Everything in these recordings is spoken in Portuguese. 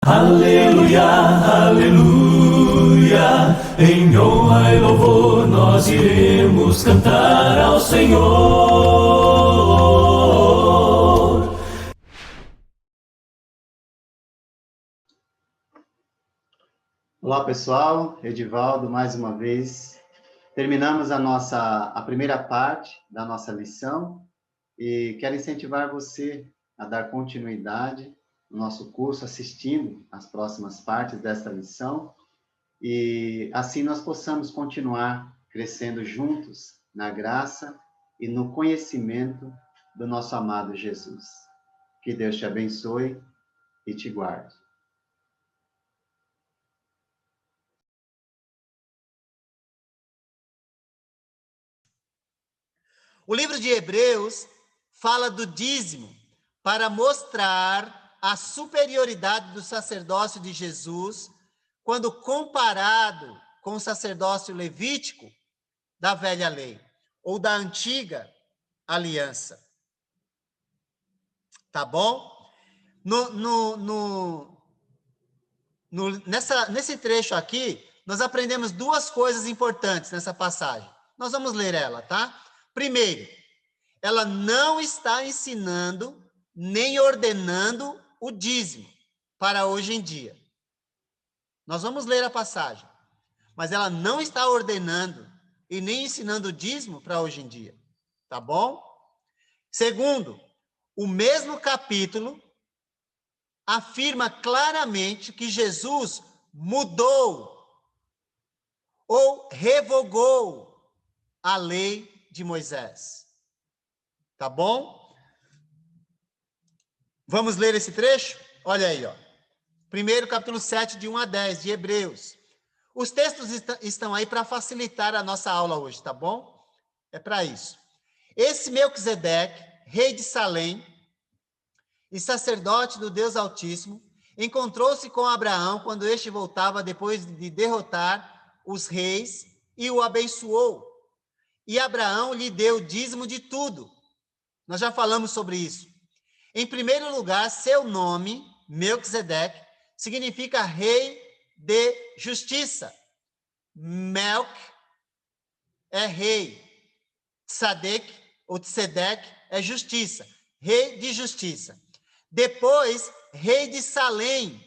Aleluia, aleluia, em honra e louvor nós iremos cantar ao Senhor. Olá pessoal, Edivaldo mais uma vez. Terminamos a primeira parte da nossa lição e quero incentivar você a dar continuidade no nosso curso, assistindo as próximas partes desta lição, e assim nós possamos continuar crescendo juntos na graça e no conhecimento do nosso amado Jesus. Que Deus te abençoe e te guarde. O livro de Hebreus fala do dízimo para mostrar a superioridade do sacerdócio de Jesus quando comparado com o sacerdócio levítico da velha lei ou da antiga aliança. Tá bom? Nesse trecho aqui, nós aprendemos duas coisas importantes nessa passagem. Nós vamos ler ela, tá? Primeiro, ela não está ensinando nem ordenando o dízimo para hoje em dia. Nós vamos ler a passagem, mas ela não está ordenando e nem ensinando o dízimo para hoje em dia, tá bom? Segundo, o mesmo capítulo afirma claramente que Jesus mudou ou revogou a lei de Moisés. Tá bom? Vamos ler esse trecho? Olha aí, ó. Primeiro, capítulo 7, de 1 a 10, de Hebreus. Os textos estão aí para facilitar a nossa aula hoje, tá bom? É para isso. Esse Melquisedeque, rei de Salém e sacerdote do Deus Altíssimo, encontrou-se com Abraão quando este voltava depois de derrotar os reis e o abençoou. E Abraão lhe deu o dízimo de tudo. Nós já falamos sobre isso. Em primeiro lugar, seu nome, Melquisedeque, significa rei de justiça. Melk é rei. Tzadek, ou Tzedek, é justiça. Rei de justiça. Depois, rei de Salém,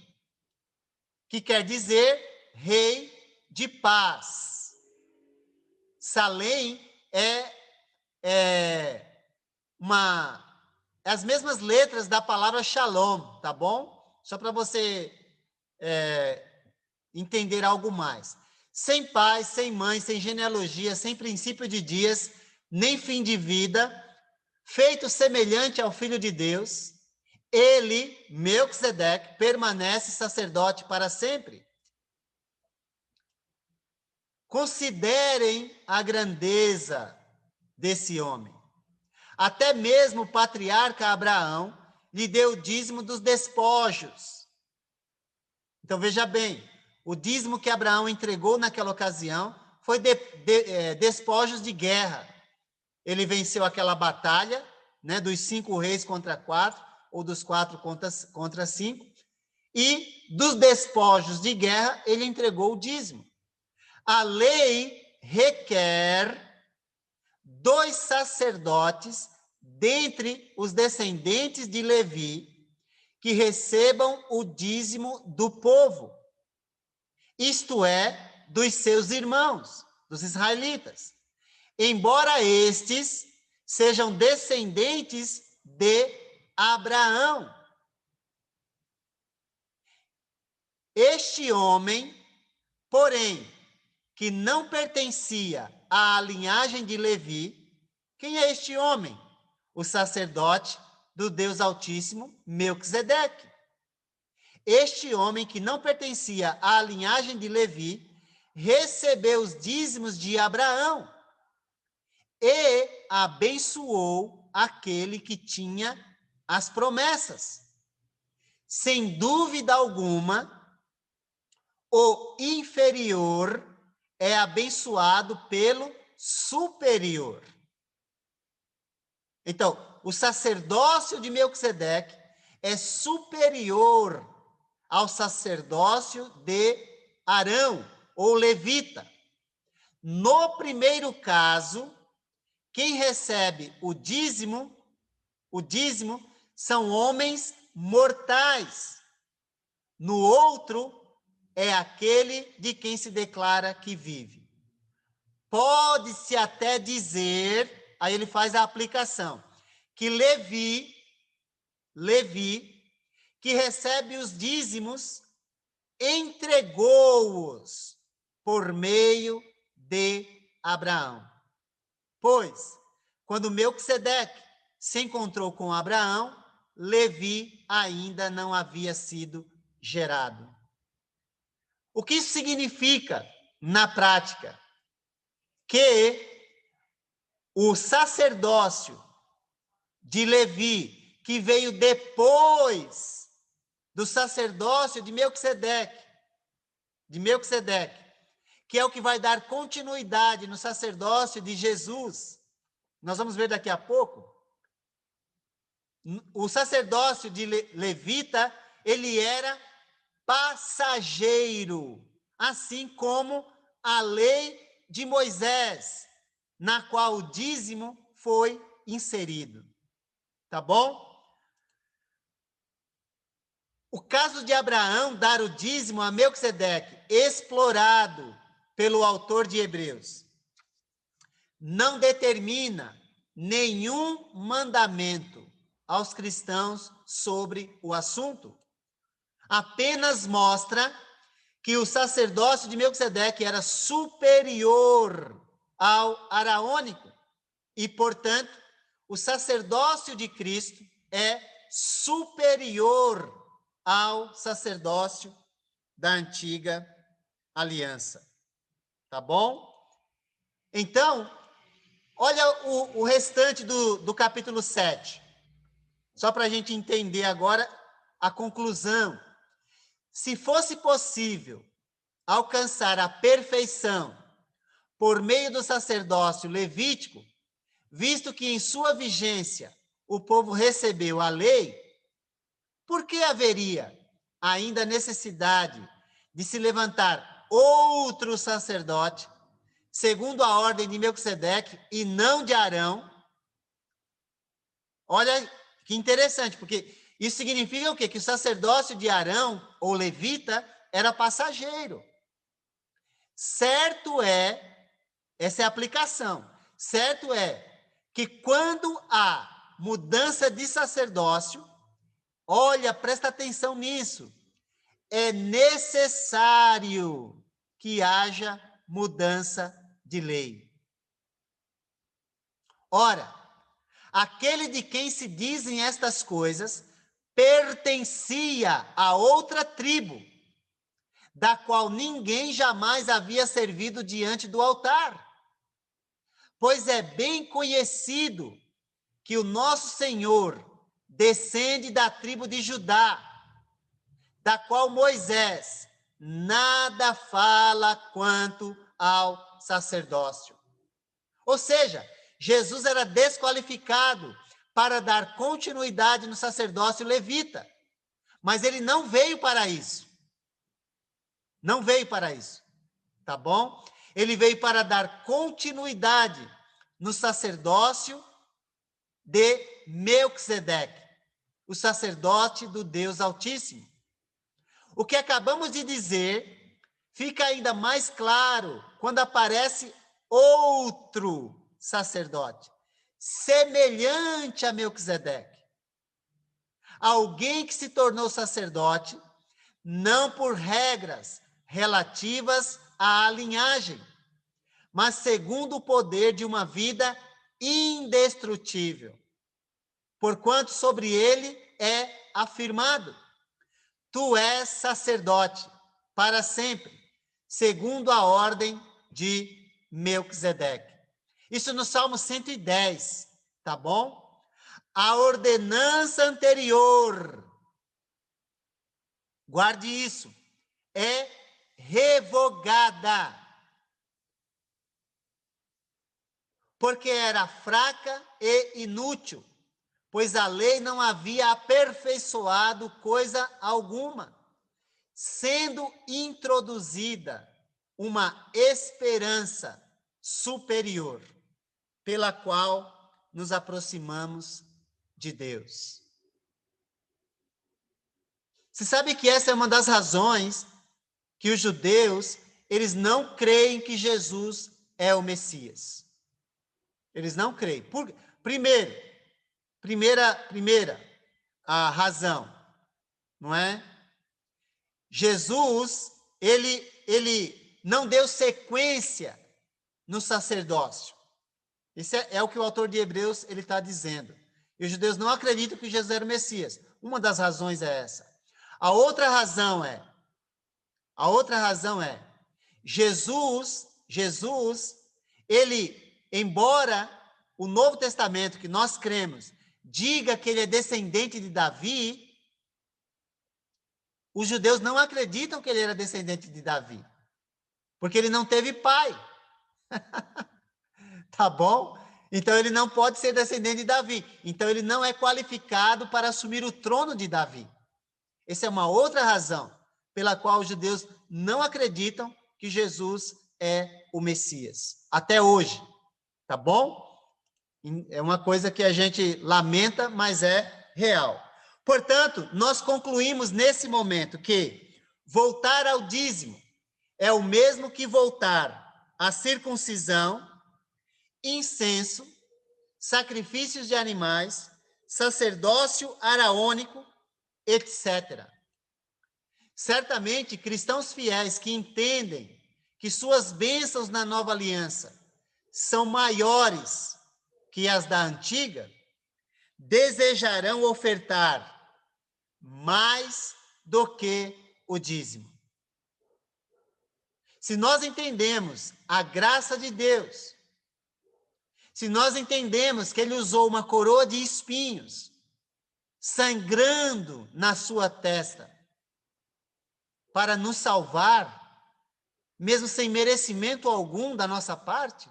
que quer dizer rei de paz. Salém é as mesmas letras da palavra shalom, tá bom? Só para você entender algo mais. Sem pai, sem mãe, sem genealogia, sem princípio de dias, nem fim de vida, feito semelhante ao Filho de Deus, ele, Melquisedeque, permanece sacerdote para sempre. Considerem a grandeza desse homem. Até mesmo o patriarca Abraão lhe deu o dízimo dos despojos. Então, veja bem, o dízimo que Abraão entregou naquela ocasião foi despojos de guerra. Ele venceu aquela batalha, né, dos 5 reis contra 4, ou dos 4 contra 5, e dos despojos de guerra ele entregou o dízimo. A lei requer 2 sacerdotes dentre os descendentes de Levi que recebam o dízimo do povo, isto é, dos seus irmãos, dos israelitas, embora estes sejam descendentes de Abraão. Este homem, porém, que não pertencia à linhagem de Levi, quem é este homem? O sacerdote do Deus Altíssimo, Melquisedeque. Este homem que não pertencia à linhagem de Levi, recebeu os dízimos de Abraão e abençoou aquele que tinha as promessas. Sem dúvida alguma, o inferior é abençoado pelo superior. Então, o sacerdócio de Melquisedeque é superior ao sacerdócio de Arão, ou levita. No primeiro caso, quem recebe o dízimo são homens mortais. No outro, é aquele de quem se declara que vive. Pode-se até dizer, aí ele faz a aplicação, que Levi, que recebe os dízimos, entregou-os por meio de Abraão. Pois, quando Melquisedeque se encontrou com Abraão, Levi ainda não havia sido gerado. O que isso significa na prática? Que o sacerdócio de Levi, que veio depois do sacerdócio de Melquisedeque, que é o que vai dar continuidade no sacerdócio de Jesus. Nós vamos ver daqui a pouco. O sacerdócio de levita, ele era passageiro, assim como a lei de Moisés, na qual o dízimo foi inserido. Tá bom? O caso de Abraão dar o dízimo a Melquisedeque, explorado pelo autor de Hebreus, não determina nenhum mandamento aos cristãos sobre o assunto. Apenas mostra que o sacerdócio de Melquisedeque era superior ao araônico e, portanto, o sacerdócio de Cristo é superior ao sacerdócio da antiga aliança. Tá bom? Então, olha o restante do capítulo 7. Só para a gente entender agora a conclusão. Se fosse possível alcançar a perfeição por meio do sacerdócio levítico, visto que em sua vigência o povo recebeu a lei, por que haveria ainda necessidade de se levantar outro sacerdote, segundo a ordem de Melquisedeque e não de Arão? Olha que interessante, porque isso significa o quê? Que o sacerdócio de Arão, ou levita, era passageiro. Certo é, essa é a aplicação, certo é que quando há mudança de sacerdócio, olha, presta atenção nisso, é necessário que haja mudança de lei. Ora, aquele de quem se dizem estas coisas pertencia a outra tribo, da qual ninguém jamais havia servido diante do altar. Pois é bem conhecido que o nosso Senhor descende da tribo de Judá, da qual Moisés nada fala quanto ao sacerdócio. Ou seja, Jesus era desqualificado para dar continuidade no sacerdócio levita, mas ele não veio para isso. Não veio para isso, tá bom? Ele veio para dar continuidade no sacerdócio de Melquisedeque, o sacerdote do Deus Altíssimo. O que acabamos de dizer fica ainda mais claro quando aparece outro sacerdote, semelhante a Melquisedeque. Alguém que se tornou sacerdote, não por regras relativas à linhagem, mas segundo o poder de uma vida indestrutível, porquanto sobre ele é afirmado: tu és sacerdote para sempre, segundo a ordem de Melquisedeque. Isso no Salmo 110, tá bom? A ordenança anterior, guarde isso, é revogada, porque era fraca e inútil, pois a lei não havia aperfeiçoado coisa alguma, sendo introduzida uma esperança superior, pela qual nos aproximamos de Deus. Você sabe que essa é uma das razões que os judeus, eles não creem que Jesus é o Messias. Eles não creem. Primeira a razão, não é? Jesus, ele não deu sequência no sacerdócio. Isso é o que o autor de Hebreus ele está dizendo. E os judeus não acreditam que Jesus era o Messias. Uma das razões é essa. A outra razão é Jesus, ele, embora o Novo Testamento que nós cremos diga que ele é descendente de Davi, os judeus não acreditam que ele era descendente de Davi, porque ele não teve pai. Tá bom? Então ele não pode ser descendente de Davi. Então ele não é qualificado para assumir o trono de Davi. Essa é uma outra razão pela qual os judeus não acreditam que Jesus é o Messias. Até hoje. Tá bom? É uma coisa que a gente lamenta, mas é real. Portanto, nós concluímos nesse momento que voltar ao dízimo é o mesmo que voltar à circuncisão, incenso, sacrifícios de animais, sacerdócio araônico, etc. Certamente, cristãos fiéis que entendem que suas bênçãos na nova aliança são maiores que as da antiga, desejarão ofertar mais do que o dízimo. Se nós entendemos a graça de Deus, se nós entendemos que ele usou uma coroa de espinhos, sangrando na sua testa, para nos salvar, mesmo sem merecimento algum da nossa parte,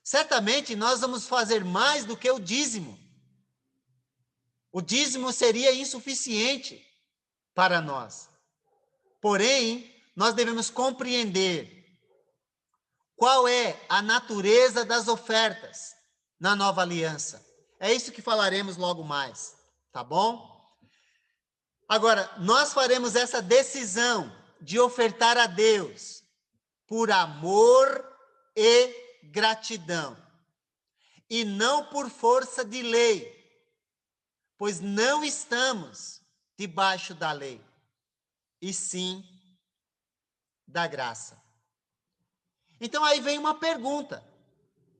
certamente nós vamos fazer mais do que o dízimo. O dízimo seria insuficiente para nós. Porém, nós devemos compreender qual é a natureza das ofertas na nova aliança. É isso que falaremos logo mais, tá bom? Agora, nós faremos essa decisão de ofertar a Deus por amor e gratidão, e não por força de lei, pois não estamos debaixo da lei, e sim da graça. Então aí vem uma pergunta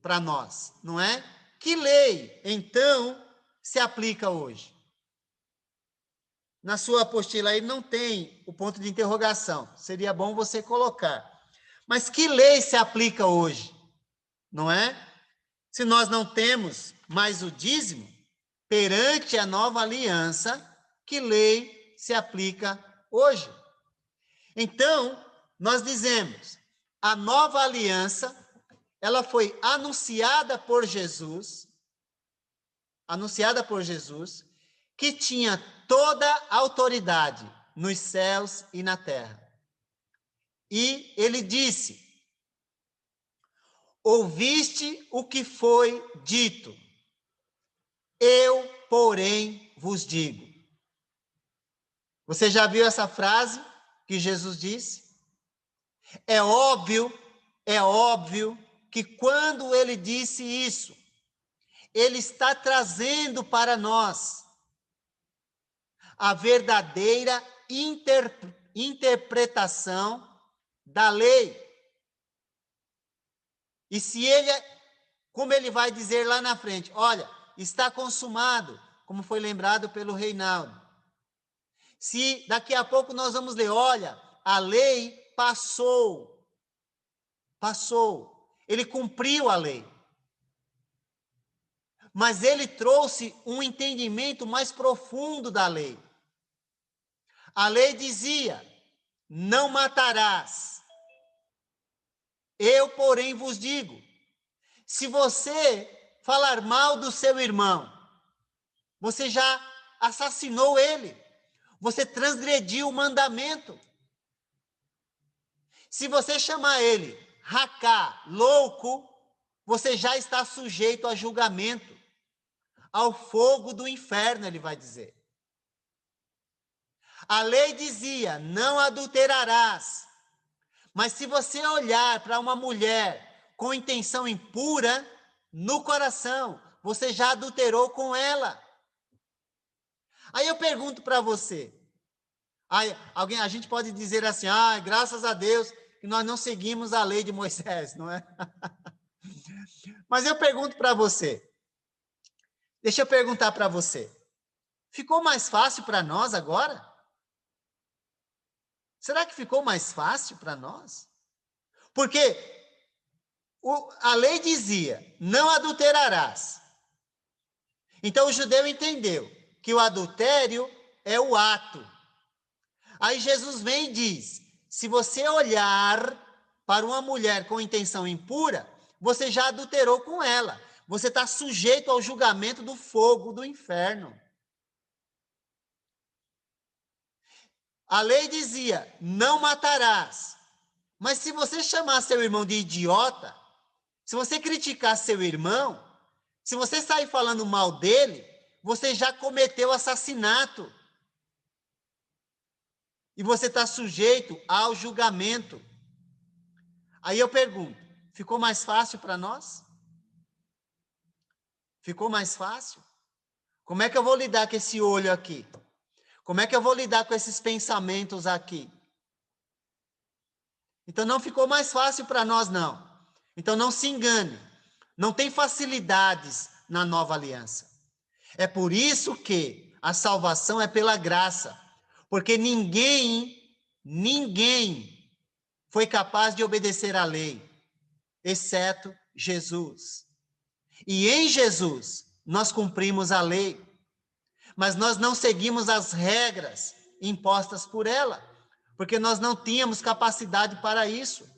para nós, não é? Que lei, então, se aplica hoje? Na sua apostila aí não tem o ponto de interrogação, seria bom você colocar. Mas que lei se aplica hoje? Não é? Se nós não temos mais o dízimo, perante a nova aliança, que lei se aplica hoje? Então, nós dizemos, a nova aliança, ela foi anunciada por Jesus, que tinha toda a autoridade nos céus e na terra. E ele disse: ouviste o que foi dito, eu, porém, vos digo. Você já viu essa frase que Jesus disse? É óbvio que quando ele disse isso, ele está trazendo para nós a verdadeira interpretação da lei. E se ele, como ele vai dizer lá na frente, olha, está consumado, como foi lembrado pelo Reinaldo. Se daqui a pouco nós vamos ler, olha, a lei passou, ele cumpriu a lei. Mas ele trouxe um entendimento mais profundo da lei. A lei dizia, não matarás. Eu, porém, vos digo, se você falar mal do seu irmão, você já assassinou ele, você transgrediu o mandamento Se você chamar ele racá, louco, você já está sujeito a julgamento, ao fogo do inferno, ele vai dizer. A lei dizia, não adulterarás. Mas se você olhar para uma mulher com intenção impura, no coração, você já adulterou com ela. Aí eu pergunto para você, a gente pode dizer assim, graças a Deus que nós não seguimos a lei de Moisés, não é? Mas eu pergunto para você, deixa eu perguntar para você, ficou mais fácil para nós agora? Será que ficou mais fácil para nós? Porque a lei dizia, não adulterarás. Então o judeu entendeu que o adultério é o ato. Aí Jesus vem e diz, se você olhar para uma mulher com intenção impura, você já adulterou com ela. Você está sujeito ao julgamento do fogo do inferno. A lei dizia, não matarás. Mas se você chamar seu irmão de idiota, se você criticar seu irmão, se você sair falando mal dele, você já cometeu assassinato. E você está sujeito ao julgamento. Aí eu pergunto, ficou mais fácil para nós? Ficou mais fácil? Como é que eu vou lidar com esse olho aqui? Como é que eu vou lidar com esses pensamentos aqui? Então não ficou mais fácil para nós, não. Então não se engane. Não tem facilidades na nova aliança. É por isso que a salvação é pela graça. Porque ninguém foi capaz de obedecer à lei, exceto Jesus. E em Jesus nós cumprimos a lei, mas nós não seguimos as regras impostas por ela, porque nós não tínhamos capacidade para isso.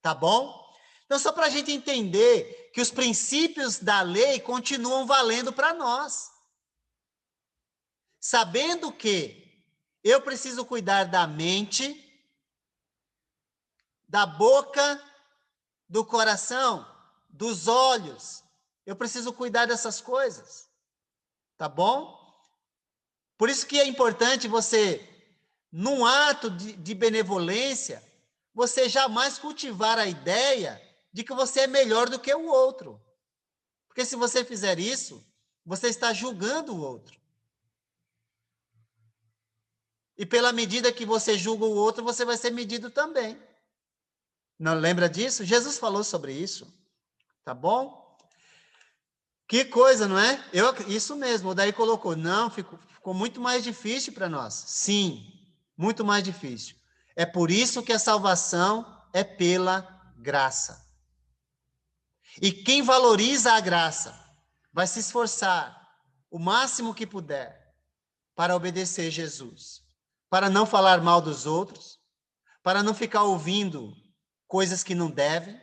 Tá bom? Então, só para a gente entender que os princípios da lei continuam valendo para nós. Sabendo que eu preciso cuidar da mente, da boca, do coração, dos olhos. Eu preciso cuidar dessas coisas. Tá bom? Por isso que é importante você, num ato de benevolência, você jamais cultivar a ideia de que você é melhor do que o outro. Porque se você fizer isso, você está julgando o outro. E pela medida que você julga o outro, você vai ser medido também. Não lembra disso? Jesus falou sobre isso. Tá bom? Que coisa, não é? Isso mesmo, o Daí colocou. Não, ficou muito mais difícil para nós. Sim, muito mais difícil. É por isso que a salvação é pela graça. E quem valoriza a graça vai se esforçar o máximo que puder para obedecer Jesus, para não falar mal dos outros, para não ficar ouvindo coisas que não devem,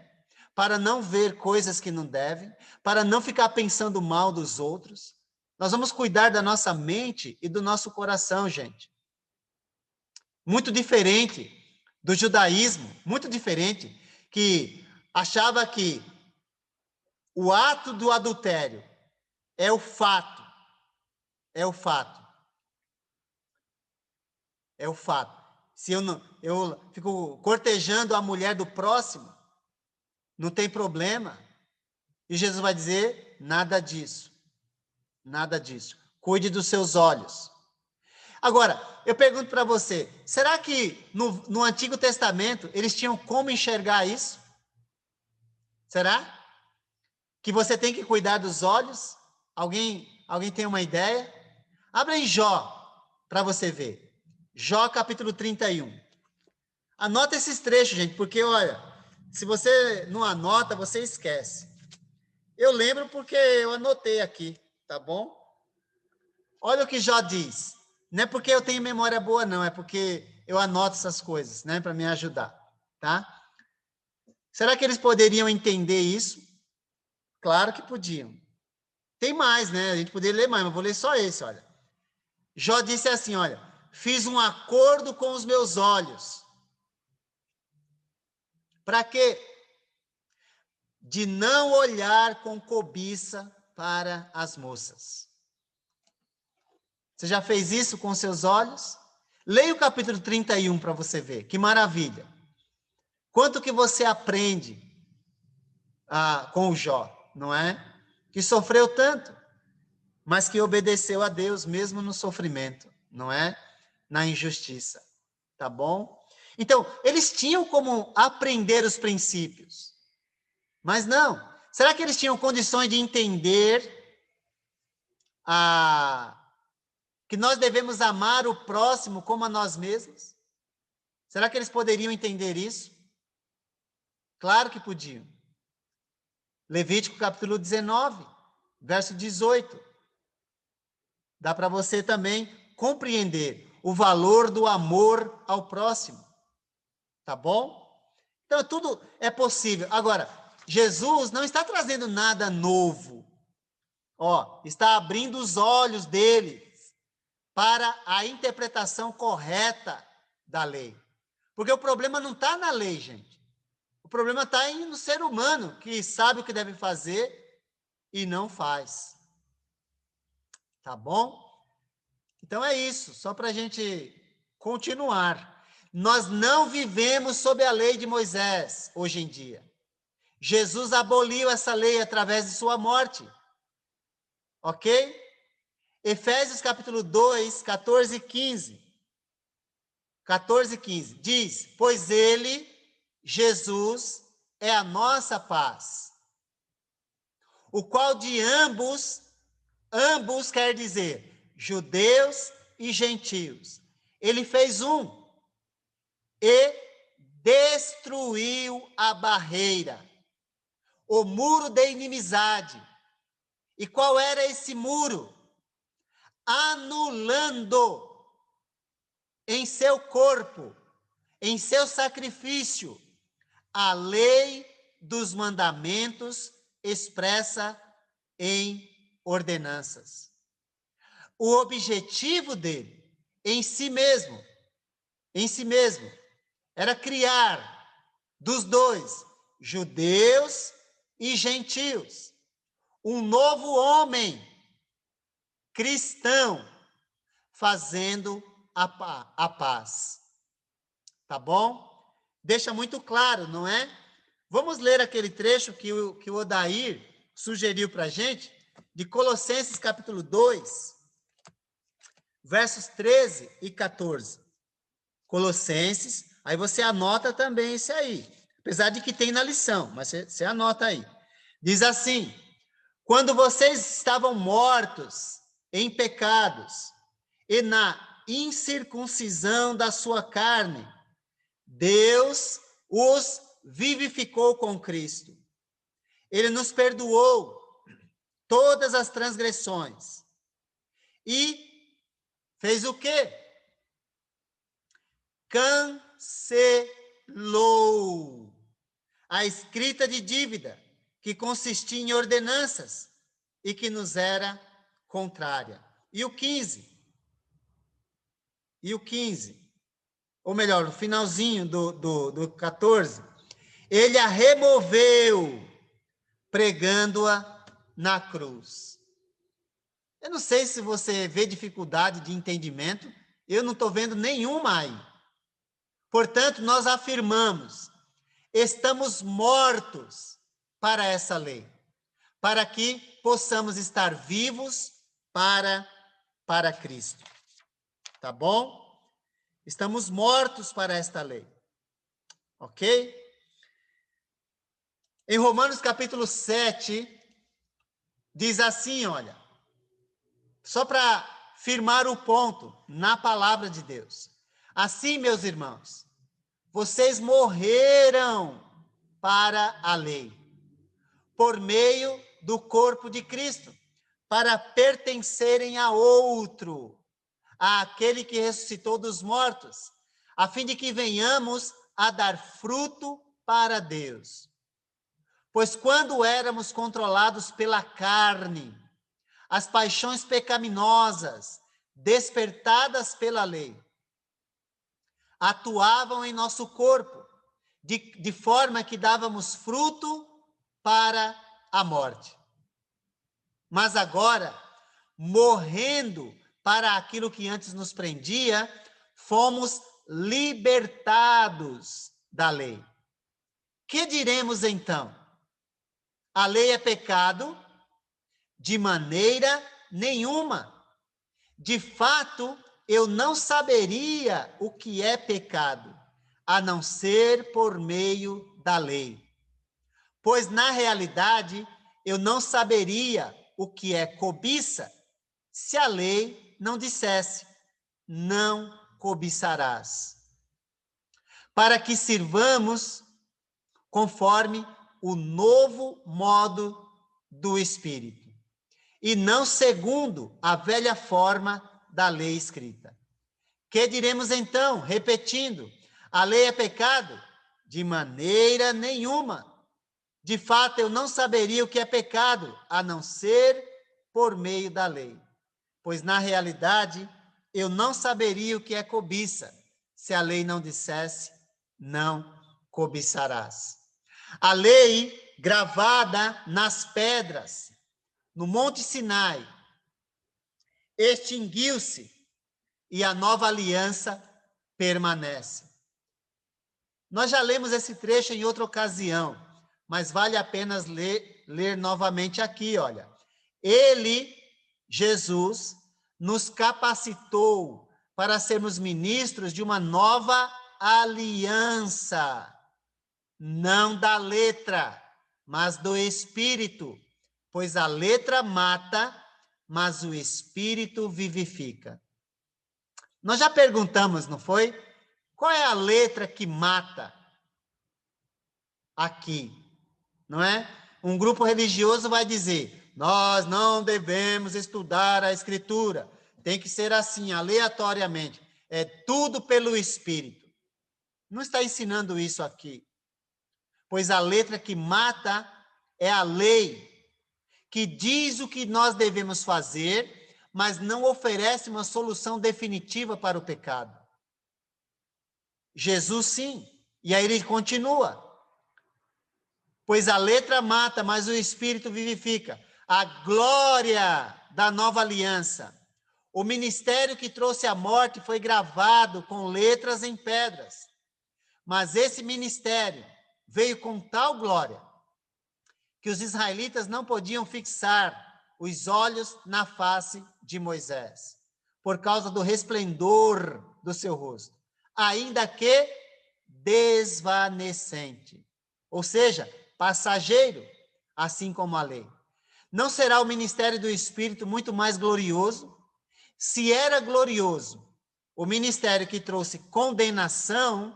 para não ver coisas que não devem, para não ficar pensando mal dos outros. Nós vamos cuidar da nossa mente e do nosso coração, gente. Muito diferente do judaísmo, muito diferente, que achava que o ato do adultério é o fato. É o fato. É o fato. Se eu fico cortejando a mulher do próximo, não tem problema. E Jesus vai dizer, nada disso. Nada disso. Cuide dos seus olhos. Agora, eu pergunto para você, será que no Antigo Testamento eles tinham como enxergar isso? Será? Que você tem que cuidar dos olhos? Alguém tem uma ideia? Abra em Jó, para você ver. Jó, capítulo 31. Anota esses trechos, gente, porque, olha, se você não anota, você esquece. Eu lembro porque eu anotei aqui, tá bom? Olha o que Jó diz. Não é porque eu tenho memória boa, não, é porque eu anoto essas coisas, né, para me ajudar, tá? Será que eles poderiam entender isso? Claro que podiam. Tem mais, né? A gente poderia ler mais, mas vou ler só esse, olha. Jó disse assim, olha, fiz um acordo com os meus olhos Para quê? De não olhar com cobiça para as moças. Você já fez isso com seus olhos? Leia o capítulo 31 para você ver. Que maravilha. Quanto que você aprende com o Jó, não é? Que sofreu tanto, mas que obedeceu a Deus mesmo no sofrimento, não é? Na injustiça, tá bom? Então, eles tinham como aprender os princípios, mas não. Será que eles tinham condições de entender que nós devemos amar o próximo como a nós mesmos? Será que eles poderiam entender isso? Claro que podiam. Levítico capítulo 19, verso 18. Dá para você também compreender o valor do amor ao próximo. Tá bom? Então, tudo é possível. Agora, Jesus não está trazendo nada novo. Está abrindo os olhos deles para a interpretação correta da lei. Porque o problema não está na lei, gente. O problema está no ser humano, que sabe o que deve fazer e não faz. Tá bom? Então é isso, só para a gente continuar. Nós não vivemos sob a lei de Moisés hoje em dia. Jesus aboliu essa lei através de sua morte. Ok? Efésios capítulo 2, 14 e 15. 14 e 15. Diz, pois ele, Jesus, é a nossa paz, o qual de ambos quer dizer judeus e gentios. Ele fez um e destruiu a barreira, o muro da inimizade. E qual era esse muro? Anulando em seu corpo, em seu sacrifício, a lei dos mandamentos expressa em ordenanças. O objetivo dele, em si mesmo, era criar dos dois, judeus e gentios, um novo homem cristão, fazendo a paz. Tá bom? Deixa muito claro, não é? Vamos ler aquele trecho que o Odair sugeriu para a gente, de Colossenses capítulo 2, versos 13 e 14. Colossenses, aí você anota também esse aí, apesar de que tem na lição, mas você anota aí. Diz assim, quando vocês estavam mortos em pecados e na incircuncisão da sua carne, Deus os vivificou com Cristo. Ele nos perdoou todas as transgressões e fez o quê? Cancelou a escrita de dívida que consistia em ordenanças e que nos era contrária. E o 15? Ou melhor, no finalzinho do 14, ele a removeu, pregando-a na cruz. Eu não sei se você vê dificuldade de entendimento, eu não estou vendo nenhuma aí. Portanto, nós afirmamos, estamos mortos para essa lei, para que possamos estar vivos para Cristo. Tá bom? Estamos mortos para esta lei. Ok? Em Romanos capítulo 7, diz assim, olha, só para firmar o ponto na palavra de Deus. Assim, meus irmãos, vocês morreram para a lei, por meio do corpo de Cristo, para pertencerem a outro, àquele que ressuscitou dos mortos, a fim de que venhamos a dar fruto para Deus. Pois quando éramos controlados pela carne, as paixões pecaminosas, despertadas pela lei, atuavam em nosso corpo, de forma que dávamos fruto para a morte. Mas agora, morrendo para aquilo que antes nos prendia, fomos libertados da lei. Que diremos então? A lei é pecado? De maneira nenhuma. De fato, eu não saberia o que é pecado, a não ser por meio da lei. Pois, na realidade, eu não saberia o que é cobiça, se a lei não dissesse, não cobiçarás. Para que sirvamos conforme o novo modo do Espírito, e não segundo a velha forma da lei escrita. Que diremos então, repetindo, a lei é pecado? De maneira nenhuma. De fato, eu não saberia o que é pecado, a não ser por meio da lei. Pois, na realidade, eu não saberia o que é cobiça, se a lei não dissesse, não cobiçarás. A lei gravada nas pedras, no Monte Sinai, extinguiu-se e a nova aliança permanece. Nós já lemos esse trecho em outra ocasião, mas vale a pena ler novamente aqui, olha. Ele, Jesus, nos capacitou para sermos ministros de uma nova aliança, não da letra, mas do Espírito, pois a letra mata, mas o Espírito vivifica. Nós já perguntamos, não foi? Qual é a letra que mata aqui? Não é? Um grupo religioso vai dizer, nós não devemos estudar a Escritura, tem que ser assim, aleatoriamente, é tudo pelo Espírito. Não está ensinando isso aqui, pois a letra que mata é a lei, que diz o que nós devemos fazer, mas não oferece uma solução definitiva para o pecado. Jesus sim, e aí ele continua. Pois a letra mata, mas o Espírito vivifica. A glória da nova aliança. O ministério que trouxe a morte foi gravado com letras em pedras. Mas esse ministério veio com tal glória que os israelitas não podiam fixar os olhos na face de Moisés, por causa do resplendor do seu rosto, ainda que desvanecente, ou seja, passageiro, assim como a lei. Não será o ministério do Espírito muito mais glorioso? Se era glorioso o ministério que trouxe condenação,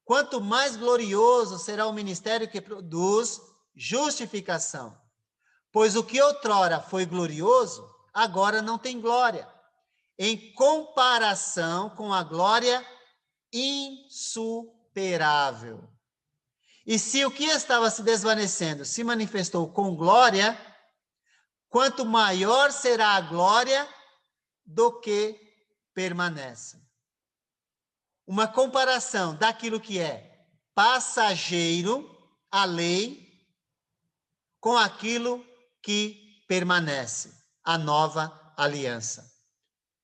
quanto mais glorioso será o ministério que produz justificação. Pois o que outrora foi glorioso, agora não tem glória, em comparação com a glória insuperável. E se o que estava se desvanecendo se manifestou com glória, quanto maior será a glória do que permanece. Uma comparação daquilo que é passageiro, a lei, com aquilo que permanece, a nova aliança.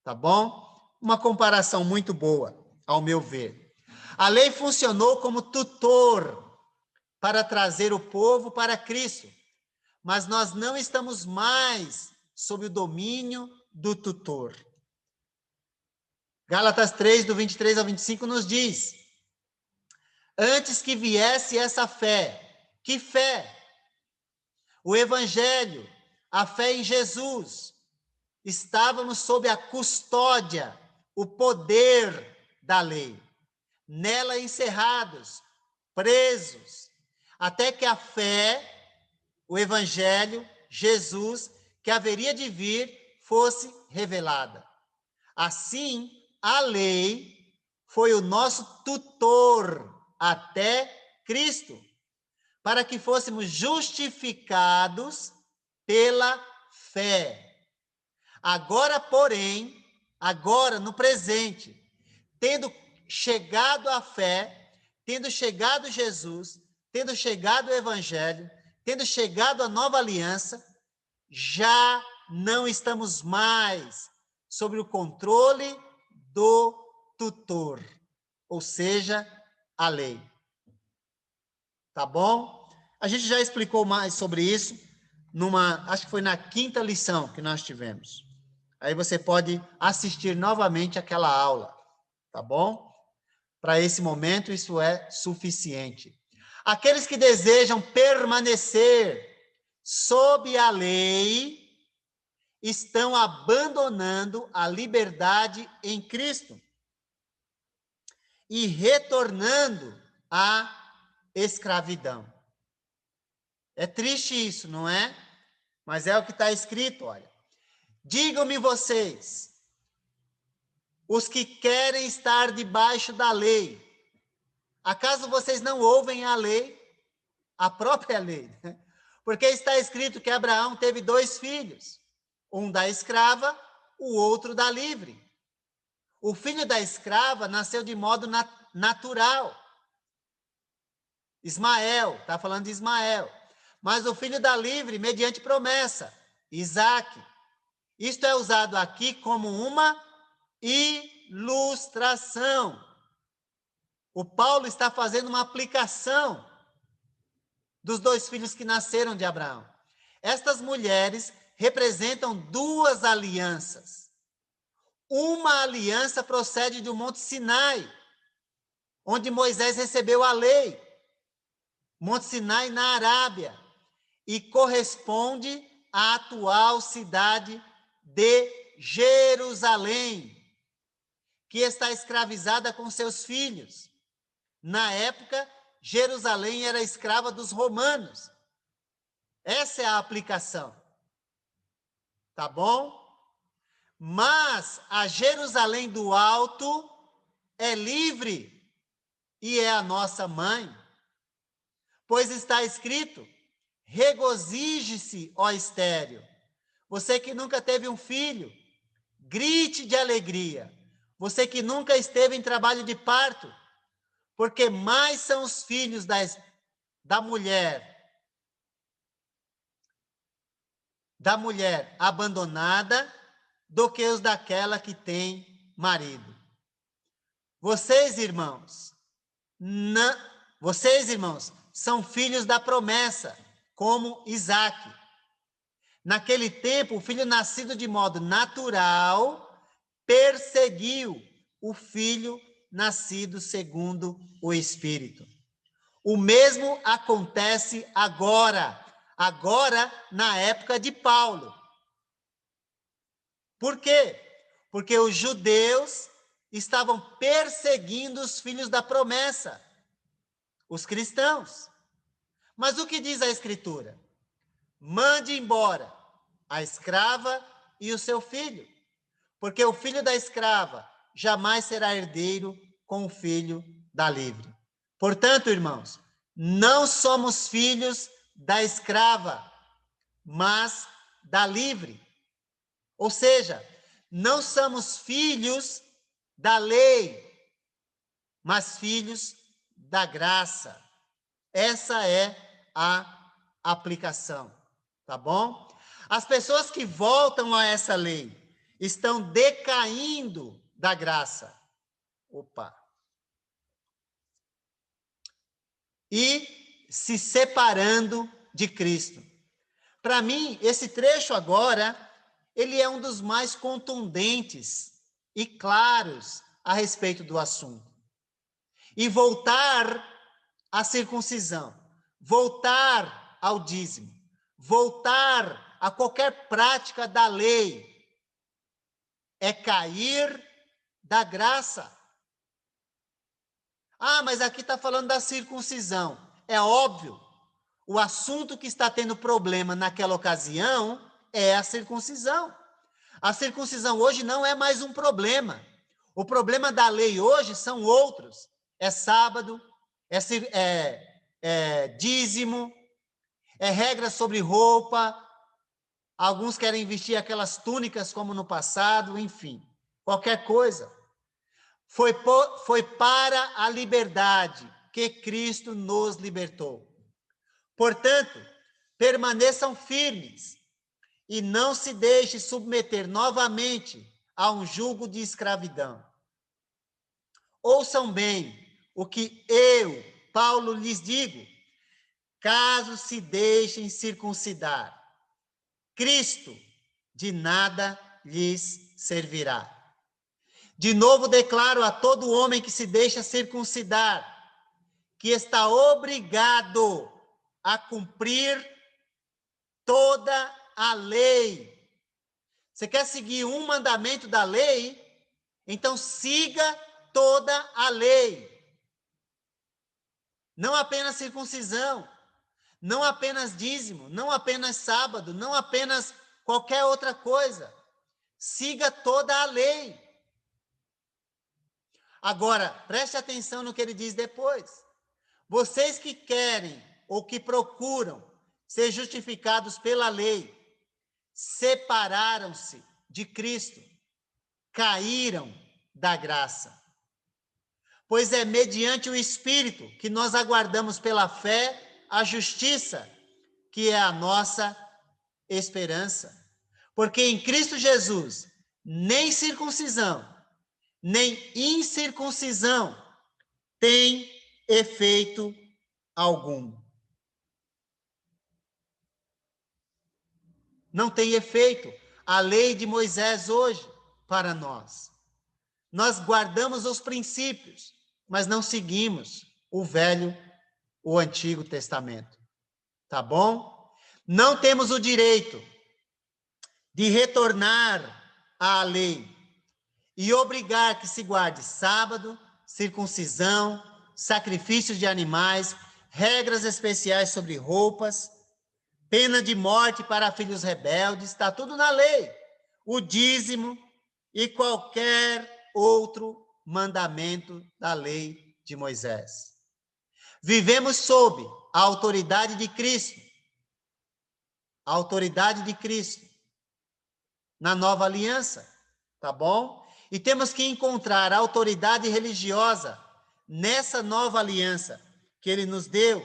Tá bom? Uma comparação muito boa, ao meu ver. A lei funcionou como tutor para trazer o povo para Cristo, mas nós não estamos mais sob o domínio do tutor. Gálatas 3, do 23 ao 25, nos diz, antes que viesse essa fé, que fé? O Evangelho, a fé em Jesus, estávamos sob a custódia, o poder da lei, nela encerrados, presos, até que a fé, o Evangelho, Jesus, que haveria de vir, fosse revelada. Assim, a lei foi o nosso tutor até Cristo, para que fôssemos justificados pela fé. Agora, porém, agora no presente, tendo chegado à fé, tendo chegado Jesus, tendo chegado o Evangelho, tendo chegado a nova aliança, já não estamos mais sob o controle do tutor, ou seja, a lei. Tá bom? A gente já explicou mais sobre isso acho que foi na 5ª lição que nós tivemos. Aí você pode assistir novamente aquela aula, tá bom? Para esse momento isso é suficiente. Aqueles que desejam permanecer sob a lei estão abandonando a liberdade em Cristo e retornando à escravidão. É triste isso, não é? Mas é o que está escrito, olha. Digam-me vocês, os que querem estar debaixo da lei, acaso vocês não ouvem a lei, a própria lei? Porque está escrito que Abraão teve 2 filhos, um da escrava, o outro da livre. O filho da escrava nasceu de modo natural. Ismael, está falando de Ismael. Mas o filho da livre, mediante promessa, Isaque. Isto é usado aqui como uma ilustração. O Paulo está fazendo uma aplicação dos 2 filhos que nasceram de Abraão. Estas mulheres representam 2 alianças. Uma aliança procede do Monte Sinai, onde Moisés recebeu a lei. Monte Sinai na Arábia, e corresponde à atual cidade de Jerusalém, que está escravizada com seus filhos. Na época, Jerusalém era escrava dos romanos. Essa é a aplicação. Tá bom? Mas a Jerusalém do alto é livre e é a nossa mãe. Pois está escrito: regozije-se, ó estéril. Você que nunca teve um filho, grite de alegria. Você que nunca esteve em trabalho de parto, porque mais são os filhos da mulher abandonada do que os daquela que tem marido. Vocês, irmãos, são filhos da promessa, como Isaque. Naquele tempo, o filho nascido de modo natural perseguiu o filho nascido segundo o Espírito. O mesmo acontece agora na época de Paulo. Por quê? Porque os judeus estavam perseguindo os filhos da promessa, os cristãos. Mas o que diz a Escritura? Mande embora a escrava e o seu filho, porque o filho da escrava jamais será herdeiro com o filho da livre. Portanto, irmãos, não somos filhos da escrava, mas da livre. Ou seja, não somos filhos da lei, mas filhos da graça. Essa é a aplicação, tá bom? As pessoas que voltam a essa lei estão decaindo da graça. E se separando de Cristo. Para mim, esse trecho agora, ele é um dos mais contundentes e claros a respeito do assunto. E voltar à circuncisão, voltar ao dízimo, voltar a qualquer prática da lei, é cair da graça. Ah, mas aqui está falando da circuncisão. É óbvio, o assunto que está tendo problema naquela ocasião é a circuncisão. A circuncisão hoje não é mais um problema. O problema da lei hoje são outros. É sábado, é dízimo, é regra sobre roupa. Alguns querem vestir aquelas túnicas como no passado, enfim, qualquer coisa. Foi para a liberdade que Cristo nos libertou. Portanto, permaneçam firmes e não se deixe submeter novamente a um jugo de escravidão. Ouçam bem o que eu, Paulo, lhes digo. Caso se deixem circuncidar, Cristo de nada lhes servirá. De novo declaro a todo homem que se deixa circuncidar, que está obrigado a cumprir toda a lei. Você quer seguir um mandamento da lei? Então siga toda a lei. Não apenas circuncisão, não apenas dízimo, não apenas sábado, não apenas qualquer outra coisa. Siga toda a lei. Agora, preste atenção no que ele diz depois. Vocês que querem ou que procuram ser justificados pela lei, separaram-se de Cristo, caíram da graça. Pois é mediante o Espírito que nós aguardamos pela fé a justiça, que é a nossa esperança. Porque em Cristo Jesus, nem circuncisão, nem incircuncisão tem efeito algum. Não tem efeito a lei de Moisés hoje para nós. Nós guardamos os princípios, mas não seguimos o Antigo Testamento. Tá bom? Não temos o direito de retornar à lei e obrigar que se guarde sábado, circuncisão, sacrifícios de animais, regras especiais sobre roupas, pena de morte para filhos rebeldes, está tudo na lei. O dízimo e qualquer outro mandamento da lei de Moisés. Vivemos sob a autoridade de Cristo. A autoridade de Cristo na nova aliança, tá bom? E temos que encontrar a autoridade religiosa nessa nova aliança que ele nos deu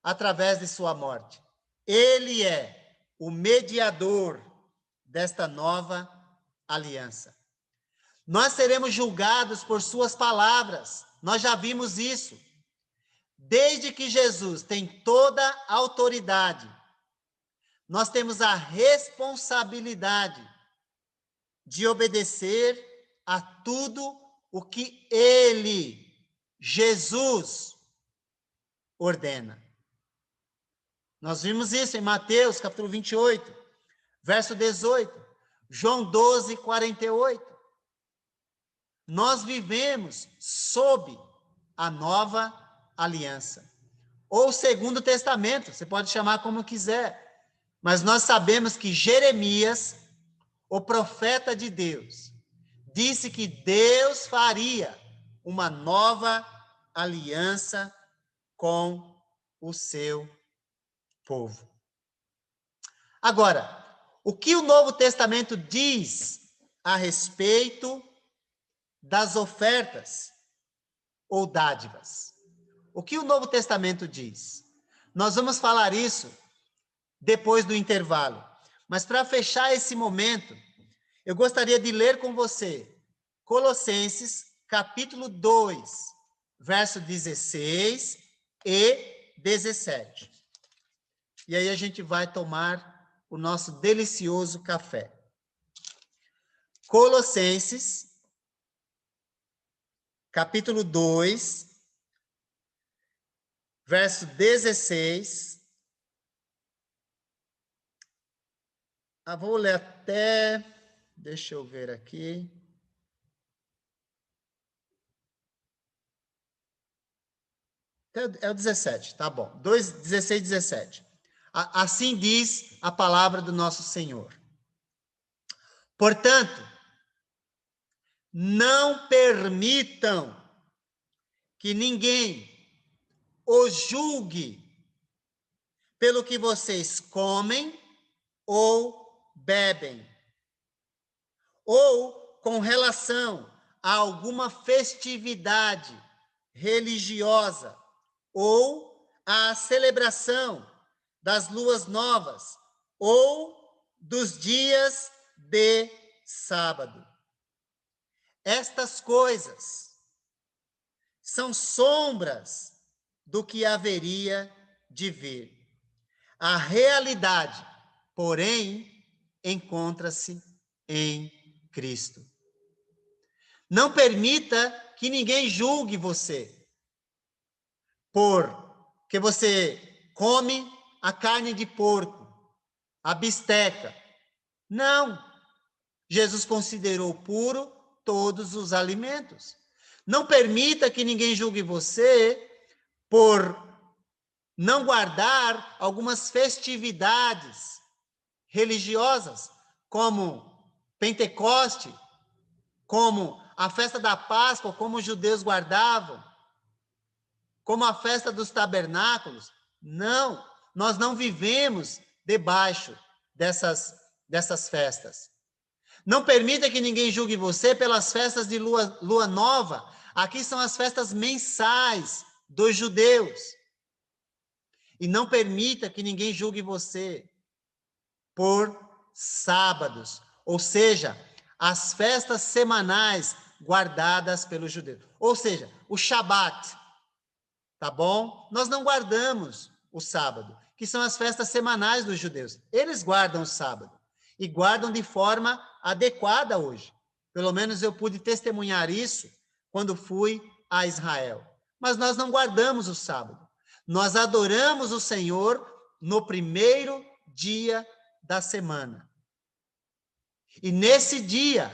através de sua morte. Ele é o mediador desta nova aliança. Nós seremos julgados por suas palavras. Nós já vimos isso. Desde que Jesus tem toda a autoridade, nós temos a responsabilidade de obedecer a tudo o que ele, Jesus, ordena. Nós vimos isso em Mateus, capítulo 28, verso 18, João 12, 48. Nós vivemos sob a nova aliança, ou Segundo Testamento, você pode chamar como quiser, mas nós sabemos que Jeremias, o profeta de Deus, disse que Deus faria uma nova aliança com o seu povo. Agora, o que o Novo Testamento diz a respeito das ofertas ou dádivas? O que o Novo Testamento diz? Nós vamos falar isso depois do intervalo. Mas para fechar esse momento, eu gostaria de ler com você Colossenses, capítulo 2, verso 16 e 17. E aí a gente vai tomar o nosso delicioso café. Colossenses, capítulo 2, verso 16. Vou ler até... Deixa eu ver aqui. É o 17, tá bom. 2, 16, 17. Assim diz a palavra do nosso Senhor. Portanto, não permitam que ninguém os julgue pelo que vocês comem ou bebem, ou com relação a alguma festividade religiosa ou a celebração das luas novas ou dos dias de sábado. Estas coisas são sombras do que haveria de vir. A realidade, porém, encontra-se em Cristo. Não permita que ninguém julgue você, porque você come a carne de porco, a bisteca. Não. Jesus considerou puro todos os alimentos. Não permita que ninguém julgue você por não guardar algumas festividades religiosas, como Pentecoste, como a festa da Páscoa, como os judeus guardavam, como a festa dos tabernáculos. Não, nós não vivemos debaixo dessas festas. Não permita que ninguém julgue você pelas festas de lua nova. Aqui são as festas mensais dos judeus. E não permita que ninguém julgue você por sábados, ou seja, as festas semanais guardadas pelos judeus. Ou seja, o Shabat, tá bom? Nós não guardamos o sábado, que são as festas semanais dos judeus. Eles guardam o sábado e guardam de forma adequada hoje. Pelo menos eu pude testemunhar isso quando fui a Israel. Mas nós não guardamos o sábado. Nós adoramos o Senhor no primeiro dia da semana. E nesse dia,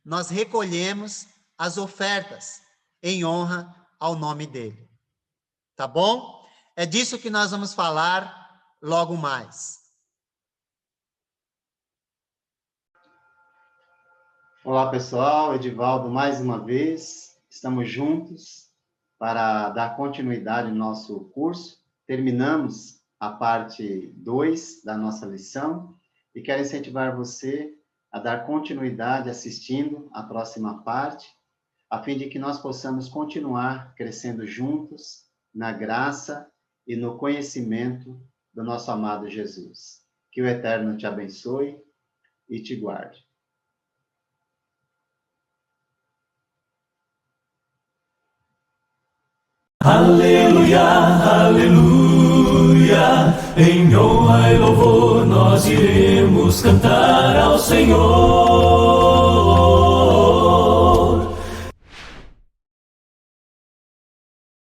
nós recolhemos as ofertas em honra ao nome dele. Tá bom? É disso que nós vamos falar logo mais. Olá, pessoal. Edivaldo, mais uma vez. Estamos juntos para dar continuidade ao nosso curso. Terminamos a parte 2 da nossa lição e quero incentivar você a dar continuidade assistindo a próxima parte, a fim de que nós possamos continuar crescendo juntos na graça e no conhecimento do nosso amado Jesus. Que o Eterno te abençoe e te guarde. Aleluia, aleluia, em honra e louvor nós iremos cantar ao Senhor.